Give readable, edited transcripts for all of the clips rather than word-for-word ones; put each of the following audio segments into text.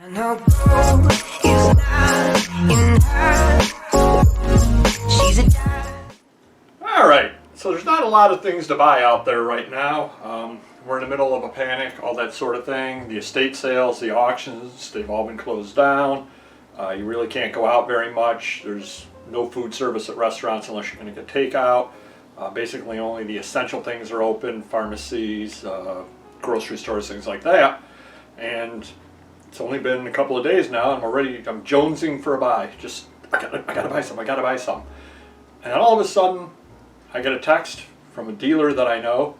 No gold is not in her. She's a dime. All right, so there's not a lot of things to buy out there right now. We're in the middle of a panic, all that sort of thing. The estate sales, the auctions, they've all been closed down. You really can't go out very much. There's no food service at restaurants unless you're going to get takeout. Basically only the essential things are open, pharmacies, grocery stores, things like that. And it's only been a couple of days now, and I'm jonesing for a buy. Just, I gotta buy some, I gotta buy some. And then all of a sudden, I get a text from a dealer that I know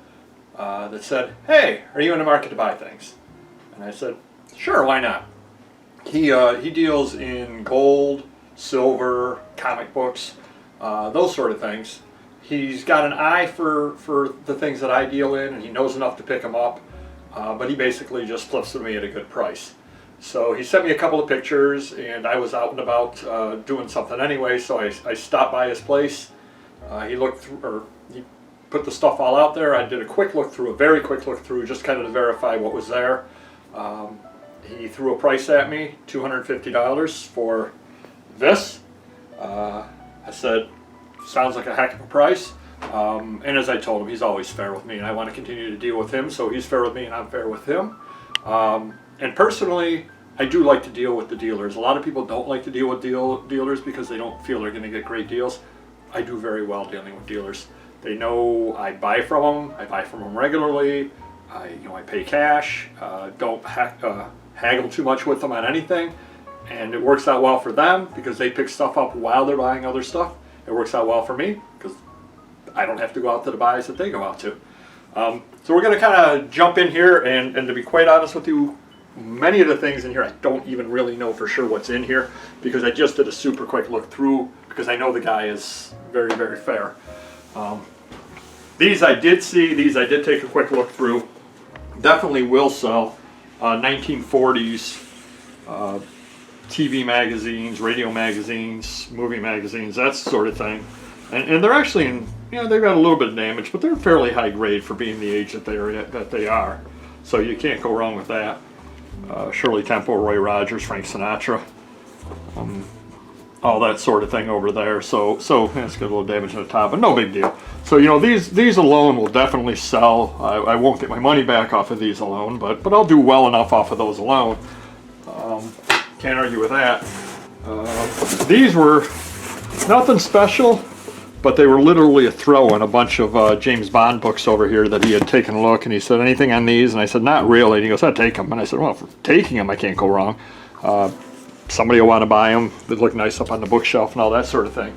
that said, "Hey, are you in the market to buy things?" And I said, "Sure, why not?" He deals in gold, silver, comic books, those sort of things. He's got an eye for the things that I deal in, and he knows enough to pick them up, but he basically just flips to me at a good price. So he sent me a couple of pictures, and I was out and about doing something anyway, so I stopped by his place. He put the stuff all out there. I did a quick look through, a very quick look through, just kind of to verify what was there. He threw a price at me, $250 for this. I said, sounds like a heck of a price. And as I told him, he's always fair with me, and I want to continue to deal with him, so he's fair with me and I'm fair with him. And personally, I do like to deal with the dealers. A lot of people don't like to deal with dealers because they don't feel they're going to get great deals. I do very well dealing with dealers. They know I buy from them. I buy from them regularly. I pay cash. Don't haggle too much with them on anything, and it works out well for them because they pick stuff up while they're buying other stuff. It works out well for me because I don't have to go out to the buys that they go out to. So we're going to kind of jump in here, and to be quite honest with you, many of the things in here I don't even really know for sure what's in here because I just did a super quick look through because I know the guy is very, very fair. These I did see, these I did take a quick look through. Definitely will sell. 1940s TV magazines, radio magazines, movie magazines, that sort of thing. And they're actually in, they've got a little bit of damage, but they're fairly high grade for being the age that they are. So you can't go wrong with that. Shirley Temple, Roy Rogers, Frank Sinatra, all that sort of thing over there. So it's got a little damage on the top, but no big deal. So these alone will definitely sell. I won't get my money back off of these alone, but I'll do well enough off of those alone. Can't argue with that. These were nothing special, but they were literally a throw in a bunch of James Bond books over here that he had taken a look, and he said, "Anything on these?" And I said, "Not really." And he goes, "I'd take them." And I said, "Well, for taking them, I can't go wrong. Somebody will want to buy them. They look nice up on the bookshelf and all that sort of thing."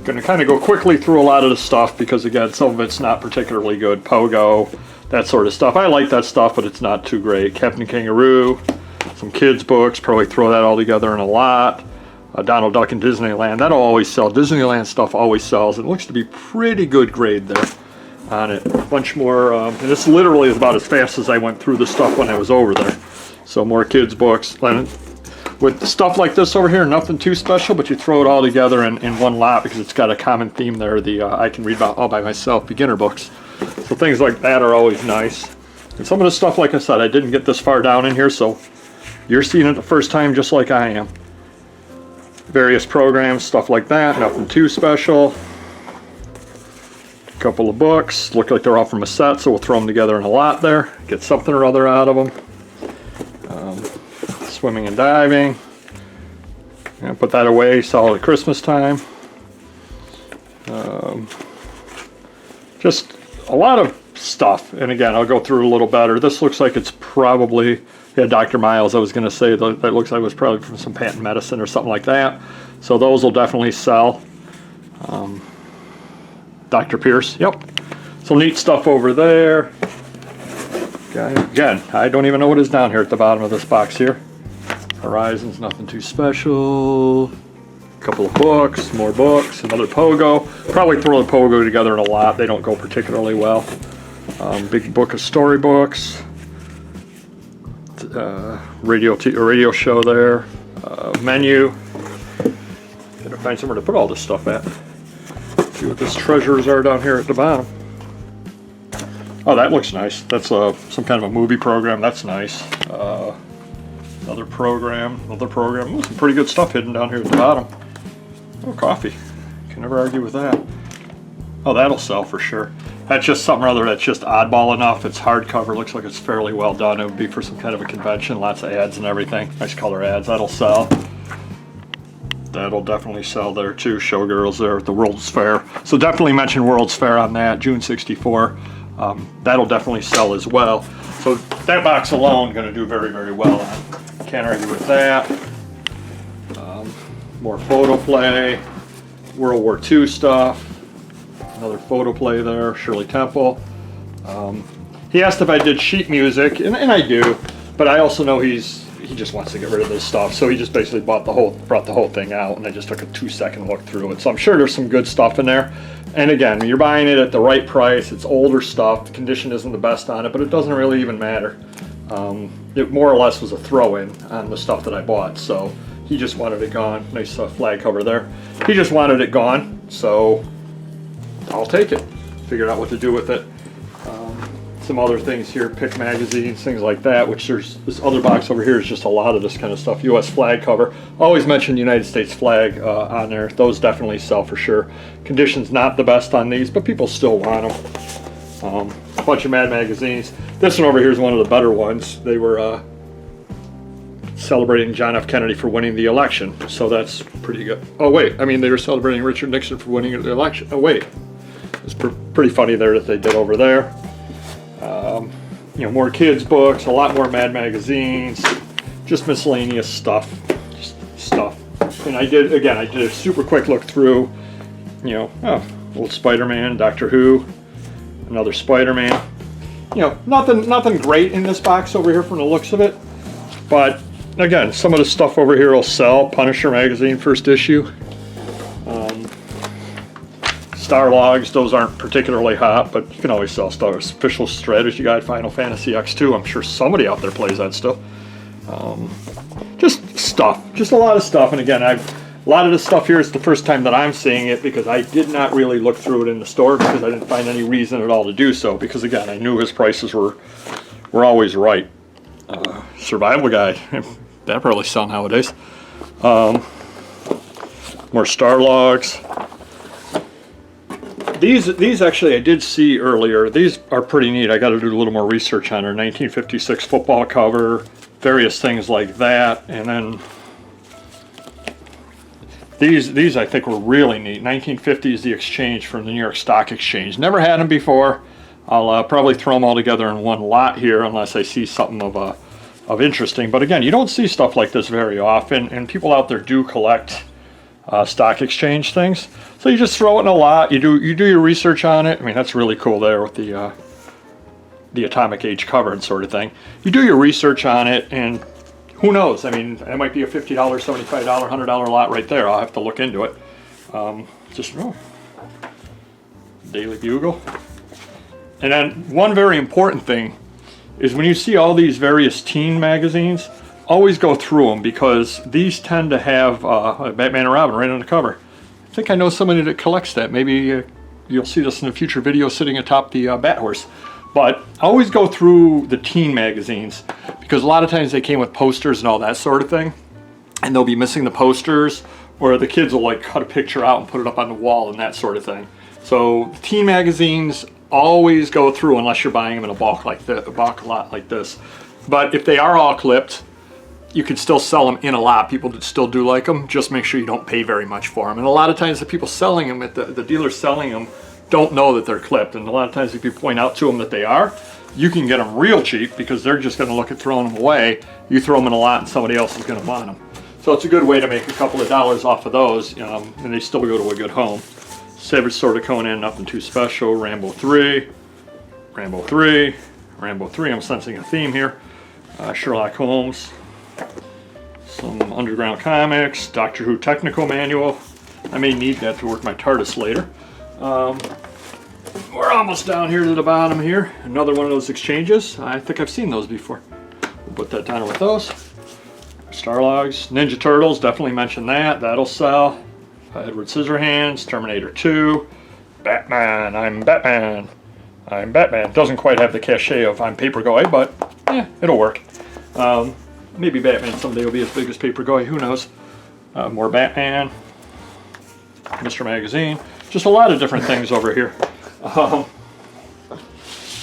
Going to kind of go quickly through a lot of the stuff because, again, some of it's not particularly good. Pogo, that sort of stuff. I like that stuff, but it's not too great. Captain Kangaroo, some kids' books, probably throw that all together in a lot. Donald Duck in Disneyland, that'll always sell. Disneyland stuff always sells. It looks to be pretty good grade there on it. A bunch more, and this literally is about as fast as I went through the stuff when I was over there. So more kids' books. And with stuff like this over here, nothing too special, but you throw it all together in one lot because it's got a common theme there. The I can read about all by myself, beginner books. So things like that are always nice. And some of the stuff, like I said, I didn't get this far down in here, so you're seeing it the first time just like I am. Various programs, stuff like that, nothing too special. A couple of books, look like they're all from a set, so we'll throw them together in a lot there. Get something or other out of them. Swimming and diving. And put that away, sell it at Christmas time. Just a lot of stuff, and again, I'll go through it a little better. This looks like it's probably, yeah, Dr. Miles, I was going to say, that looks like it was probably from some patent medicine or something like that. So those will definitely sell. Dr. Pierce, yep. So neat stuff over there. Again, I don't even know what is down here at the bottom of this box here. Horizons, nothing too special. A couple of books, more books, another Pogo. Probably throw the Pogo together in a lot. They don't go particularly well. Big book of storybooks. Radio show there. Menu. Gotta find somewhere to put all this stuff at. See what these treasures are down here at the bottom. Oh, that looks nice. That's some kind of a movie program. That's nice. Another program. Ooh, some pretty good stuff hidden down here at the bottom. Oh, coffee. Can never argue with that. Oh, that'll sell for sure. That's just something or other that's just oddball enough. It's hardcover, looks like it's fairly well done. It would be for some kind of a convention, lots of ads and everything. Nice color ads, that'll sell. That'll definitely sell there too. Showgirls there at the World's Fair. So definitely mention World's Fair on that, June 64. That'll definitely sell as well. So that box alone gonna do very, very well on. Can't argue with that. More photo play, World War II stuff. Another photo play there, Shirley Temple. He asked if I did sheet music, and I do, but I also know he just wants to get rid of this stuff, so he just basically brought the whole thing out, and I just took a 2-second look through it. So I'm sure there's some good stuff in there. And again, you're buying it at the right price. It's older stuff. The condition isn't the best on it, but it doesn't really even matter. It more or less was a throw-in on the stuff that I bought, so he just wanted it gone. Nice flag cover there. He just wanted it gone, so I'll take it. Figured out what to do with it. Some other things here, pick magazines, things like that, which there's this other box over here is just a lot of this kind of stuff. US flag cover. Always mention the United States flag on there. Those definitely sell for sure. Condition's not the best on these, but people still want them. A bunch of Mad magazines. This one over here is one of the better ones. They were celebrating John F. Kennedy for winning the election, so that's pretty good. Oh wait, I mean they were celebrating Richard Nixon for winning the election. Oh wait, it's pretty funny there that they did over there. You know, more kids books, a lot more Mad magazines, just miscellaneous stuff, And I did a super quick look through. You know, old Spider-Man, Doctor Who, another Spider-Man. You know, nothing great in this box over here from the looks of it, but again, some of the stuff over here will sell. Punisher magazine, first issue. Star Logs, those aren't particularly hot, but you can always sell stuff. Official Strategy Guide, Final Fantasy X2. I'm sure somebody out there plays that still. Just stuff, just a lot of stuff. And again, a lot of this stuff here is the first time that I'm seeing it because I did not really look through it in the store because I didn't find any reason at all to do so. Because again, I knew his prices were always right. Survival Guide, that probably sell nowadays. More Star Logs. These actually I did see earlier. These are pretty neat. I got to do a little more research on her. 1956 football cover, various things like that, and then these I think were really neat. 1950s The Exchange from the New York Stock Exchange. Never had them before. I'll probably throw them all together in one lot here unless I see something of interesting. But again, you don't see stuff like this very often, and people out there do collect stock exchange things. So you just throw it in a lot. You do your research on it. I mean, that's really cool there with the atomic age cover and sort of thing. You do your research on it, and who knows? I mean, it might be a $50, $75, $100 lot right there. I'll have to look into it. Daily Bugle. And then one very important thing is when you see all these various teen magazines, always go through them because these tend to have Batman and Robin right on the cover. I think I know somebody that collects that. Maybe you'll see this in a future video sitting atop the Bat Horse. But always go through the teen magazines because a lot of times they came with posters and all that sort of thing. And they'll be missing the posters, or the kids will like cut a picture out and put it up on the wall and that sort of thing. So teen magazines, always go through unless you're buying them in a bulk lot like this. But if they are all clipped, you could still sell them in a lot. People still do like them. Just make sure you don't pay very much for them. And a lot of times the people selling them, the dealers selling them, don't know that they're clipped. And a lot of times if you point out to them that they are, you can get them real cheap because they're just going to look at throwing them away. You throw them in a lot and somebody else is going to want them. So it's a good way to make a couple of dollars off of those, and they still go to a good home. Savage Sword of Conan, nothing too special. Rambo 3, Rambo 3, Rambo 3. I'm sensing a theme here. Sherlock Holmes. Some Underground Comics, Doctor Who Technical Manual. I may need that to work my TARDIS later. We're almost down here to the bottom here. Another one of those exchanges. I think I've seen those before. We'll put that down with those. Star Logs, Ninja Turtles, definitely mention that. That'll sell. Edward Scissorhands, Terminator 2, Batman, I'm Batman. I'm Batman. Doesn't quite have the cachet of I'm Papergoy, but yeah, it'll work. Maybe Batman someday will be as big as Papergoy, who knows. More Batman, Mr. Magazine, just a lot of different things over here.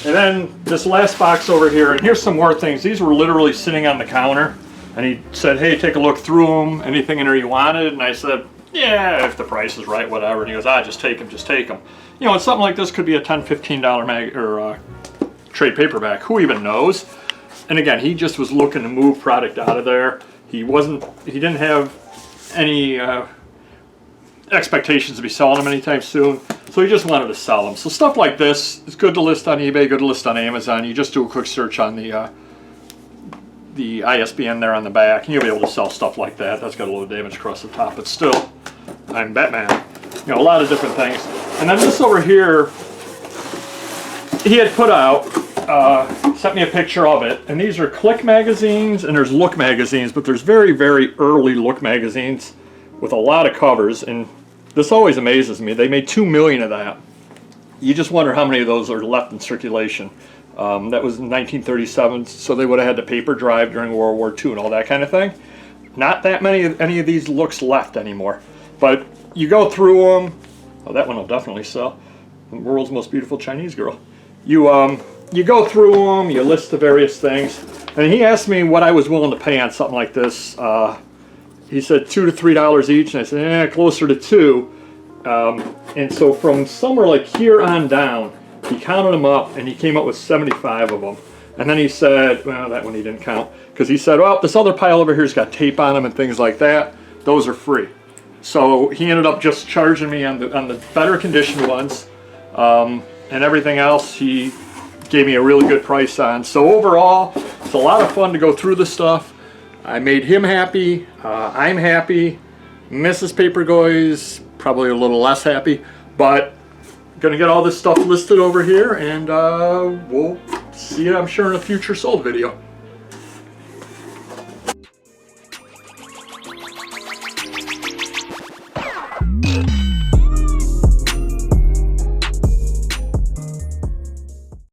And then this last box over here, and here's some more things. These were literally sitting on the counter, and he said, hey, take a look through them, anything in there you wanted, and I said, yeah, if the price is right, whatever. And he goes, just take them, just take them. You know, and something like this could be a $10, $15 trade paperback, who even knows? And again, he just was looking to move product out of there. He didn't have any expectations to be selling them anytime soon, so he just wanted to sell them. So stuff like this is good to list on eBay, good to list on Amazon. You just do a quick search on the ISBN there on the back, and you'll be able to sell stuff like that. That's got a little damage across the top, but still, I'm Batman. You know, a lot of different things. And then this over here, he had put out, sent me a picture of it, and these are Click magazines, and there's Look magazines, but there's very, very early Look magazines with a lot of covers, and this always amazes me. They made 2 million of that. You just wonder how many of those are left in circulation. That was in 1937, so they would have had the paper drive during World War II and all that kind of thing. Not that many of any of these looks left anymore, but you go through them. Oh, that one will definitely sell. The world's most beautiful Chinese girl. You go through them, you list the various things, and he asked me what I was willing to pay on something like this. He said $2 to $3 each, and I said, closer to $2. And so from somewhere like here on down, he counted them up, and he came up with 75 of them. And then he said, well, that one he didn't count, because he said, well, this other pile over here's got tape on them and things like that. Those are free. So he ended up just charging me on the better conditioned ones, and everything else he gave me a really good price on. So overall, it's a lot of fun to go through this stuff. I made him happy. I'm happy. Mrs. Papergoy's probably a little less happy, but gonna get all this stuff listed over here, and we'll see it, I'm sure, in a future sold video.